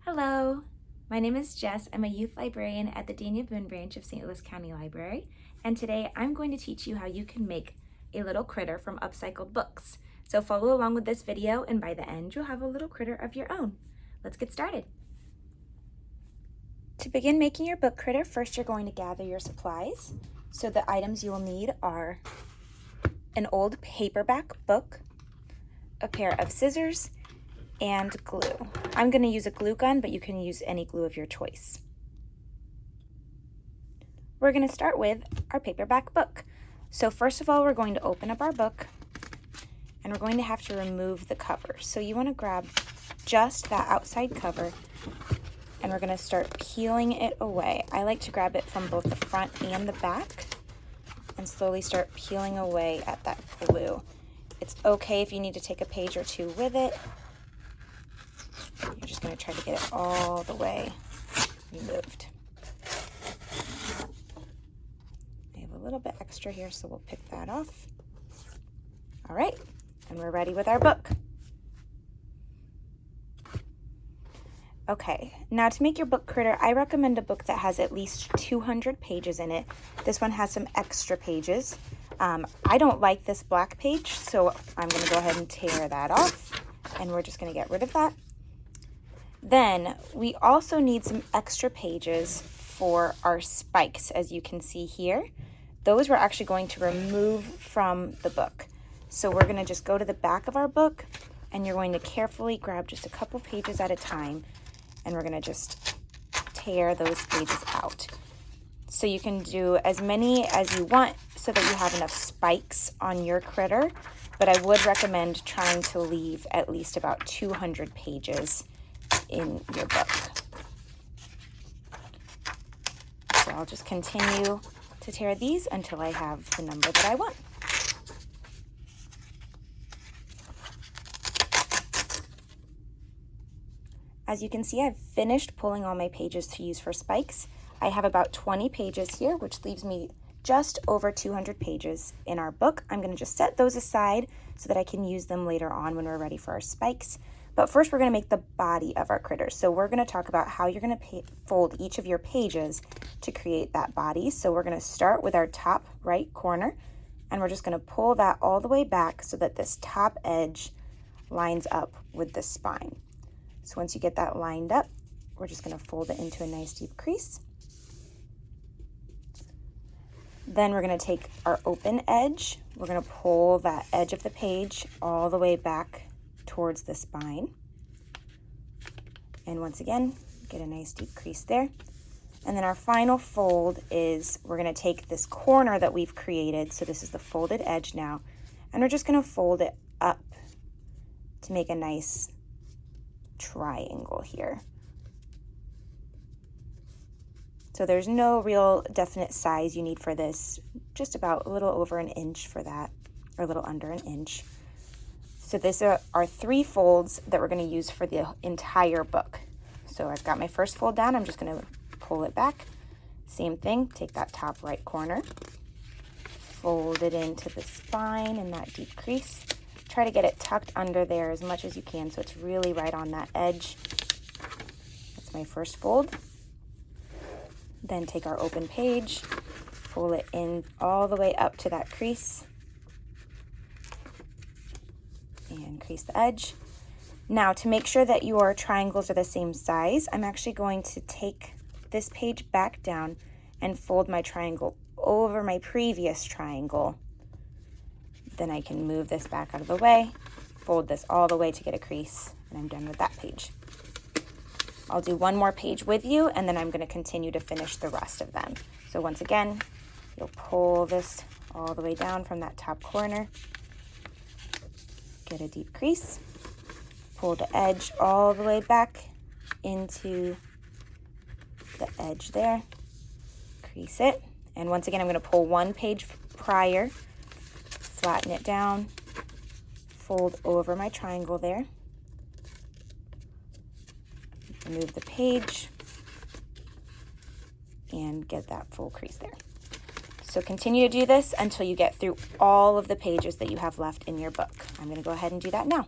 Hello, my name is Jess. I'm a youth librarian at the Dania Boone branch of St. Louis County Library, and today I'm going to teach you how you can make a little critter from upcycled books. So follow along with this video, and by the end you'll have a little critter of your own. Let's get started. To begin making your book critter, first you're going to gather your supplies. So the items you will need are an old paperback book, a pair of scissors, and glue. I'm going to use a glue gun, but you can use any glue of your choice. We're going to start with our paperback book. So first of all, we're going to open up our book and we're going to have to remove the cover. So you want to grab just that outside cover and we're going to start peeling it away. I like to grab it from both the front and the back and slowly start peeling away at that glue. It's okay if you need to take a page or two with it. You're just going to try to get it all the way removed. I have a little bit extra here, so we'll pick that off. All right, and we're ready with our book. Okay, now to make your book critter, I recommend a book that has at least 200 pages in it. This one has some extra pages. I don't like this black page, so I'm going to go ahead and tear that off, and we're just going to get rid of that. Then we also need some extra pages for our spikes, as you can see here. Those we're actually going to remove from the book. So we're going to just go to the back of our book and you're going to carefully grab just a couple pages at a time and we're going to just tear those pages out. So you can do as many as you want so that you have enough spikes on your critter, but I would recommend trying to leave at least about 200 pages in your book. So I'll just continue to tear these until I have the number that I want. As you can see, I've finished pulling all my pages to use for spikes. I have about 20 pages here, which leaves me just over 200 pages in our book. I'm going to just set those aside so that I can use them later on when we're ready for our spikes. But first we're going to make the body of our critter. So we're going to talk about how you're going to fold each of your pages to create that body. So we're going to start with our top right corner and we're just going to pull that all the way back so that this top edge lines up with the spine. So once you get that lined up, we're just going to fold it into a nice deep crease. Then we're going to take our open edge. We're going to pull that edge of the page all the way back towards the spine. And once again, get a nice deep crease there. And then our final fold is we're going to take this corner that we've created, so this is the folded edge now, and we're just going to fold it up to make a nice triangle here. So there's no real definite size you need for this, just about a little over an inch for that, or a little under an inch. So these are our 3 folds that we're going to use for the entire book. So I've got my first fold down. I'm just going to pull it back. Same thing, take that top right corner, fold it into the spine in that deep crease. Try to get it tucked under there as much as you can so it's really right on that edge. That's my first fold. Then take our open page, pull it in all the way up to that crease, and crease the edge. Now to make sure that your triangles are the same size, I'm actually going to take this page back down and fold my triangle over my previous triangle. Then I can move this back out of the way, fold this all the way to get a crease, and I'm done with that page. I'll do one more page with you and then I'm going to continue to finish the rest of them. So once again, you'll pull this all the way down from that top corner. Get a deep crease, pull the edge all the way back into the edge there, crease it, and once again I'm going to pull one page prior, flatten it down, fold over my triangle there, remove the page, and get that full crease there. So continue to do this until you get through all of the pages that you have left in your book. I'm going to go ahead and do that now.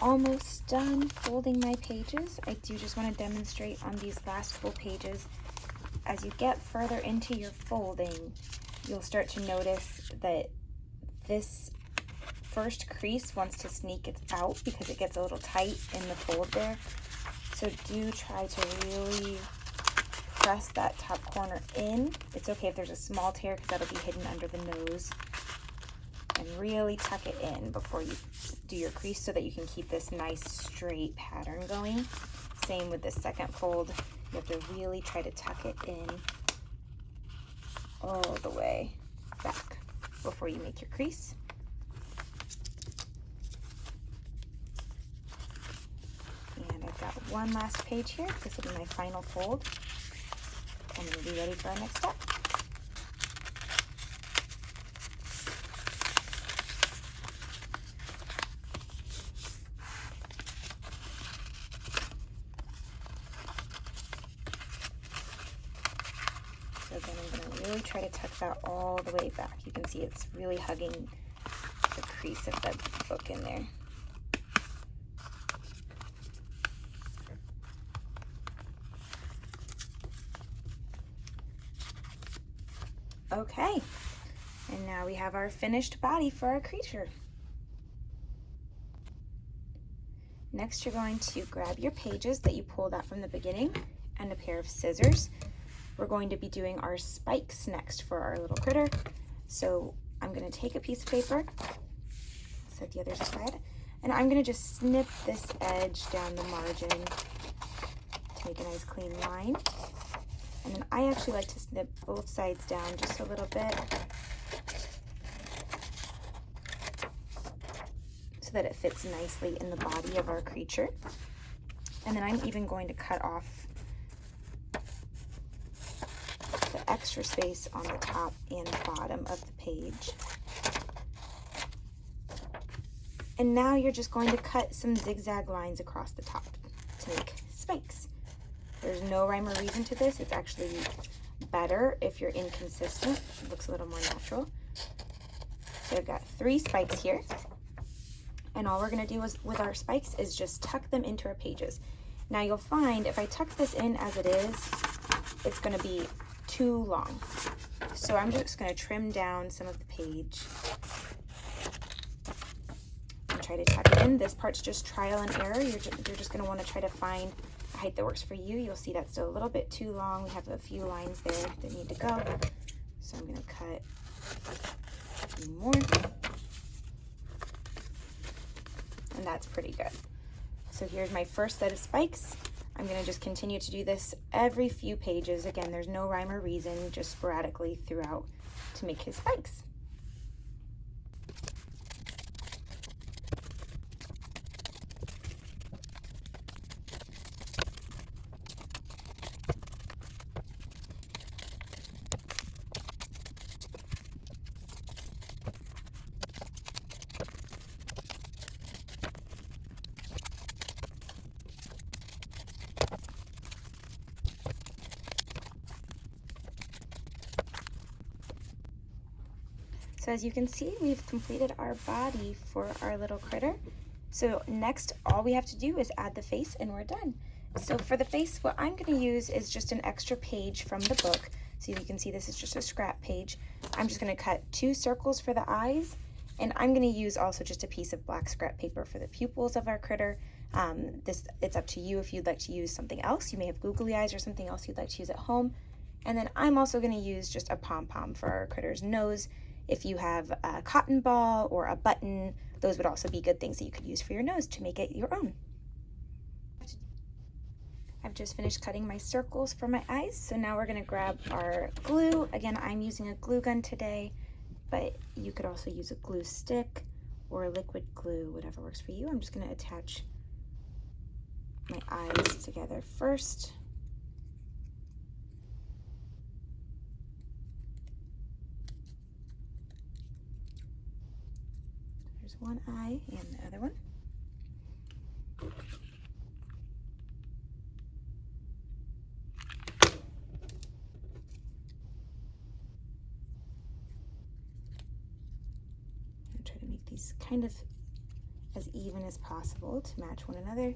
almost done folding my pages. I do just want to demonstrate on these last full pages. As you get further into your folding, you'll start to notice that this first crease wants to sneak it out because it gets a little tight in the fold there. So do try to really press that top corner in. It's okay if there's a small tear because that'll be hidden under the nose. And really tuck it in before you do your crease so that you can keep this nice straight pattern going. Same with the second fold. You have to really try to tuck it in all the way back before you make your crease. And I've got one last page here. This will be my final fold. I'm going to be ready for our next step. So again, I'm going to really try to tuck that all the way back. You can see it's really hugging the crease of the book in there. Okay, and now we have our finished body for our creature. Next, you're going to grab your pages that you pulled out from the beginning and a pair of scissors. We're going to be doing our spikes next for our little critter. So I'm going to take a piece of paper, set the other side, and I'm going to just snip this edge down the margin to make a nice clean line. And then I actually like to snip both sides down just a little bit so that it fits nicely in the body of our creature. And then I'm even going to cut off the extra space on the top and bottom of the page. And now you're just going to cut some zigzag lines across the top to make spikes. There's no rhyme or reason to this. It's actually better if you're inconsistent. It looks a little more natural. So I've got 3 spikes here. And all we're going to do with our spikes is just tuck them into our pages. Now you'll find if I tuck this in as it is, it's going to be too long. So I'm just going to trim down some of the page and try to tuck it in. This part's just trial and error. You're just going to want to try to find a height that works for you. You'll see that's still a little bit too long. We have a few lines there that need to go. So I'm going to cut a few more. And that's pretty good. So here's my first set of spikes. I'm going to just continue to do this every few pages. Again, there's no rhyme or reason, just sporadically throughout to make his spikes. So as you can see, we've completed our body for our little critter. So next, all we have to do is add the face and we're done. So for the face, what I'm going to use is just an extra page from the book. So you can see this is just a scrap page. I'm just going to cut 2 circles for the eyes, and I'm going to use also just a piece of black scrap paper for the pupils of our critter. It's up to you if you'd like to use something else. You may have googly eyes or something else you'd like to use at home. And then I'm also going to use just a pom-pom for our critter's nose. If you have a cotton ball or a button, those would also be good things that you could use for your nose to make it your own. I've just finished cutting my circles for my eyes, so now we're going to grab our glue. Again, I'm using a glue gun today, but you could also use a glue stick or a liquid glue, whatever works for you. I'm just going to attach my eyes together first. One eye and the other one. I'm try to make these kind of as even as possible to match one another.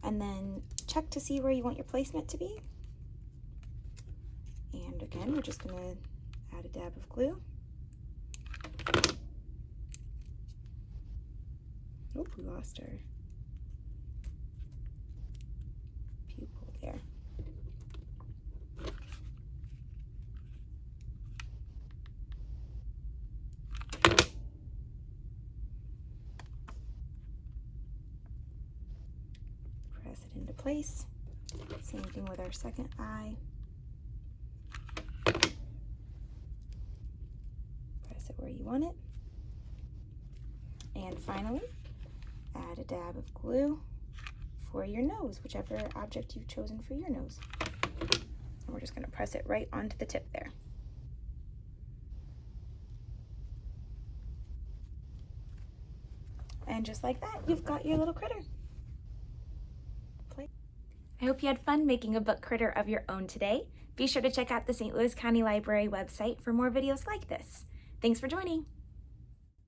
And then check to see where you want your placement to be. And again, we're just going to add a dab of glue. Oh, we lost our pupil there. Press it into place. Same thing with our second eye. Press it where you want it. And finally, add a dab of glue for your nose, whichever object you've chosen for your nose. And we're just going to press it right onto the tip there. And just like that, you've got your little critter. I hope you had fun making a book critter of your own today. Be sure to check out the St. Louis County Library website for more videos like this. Thanks for joining.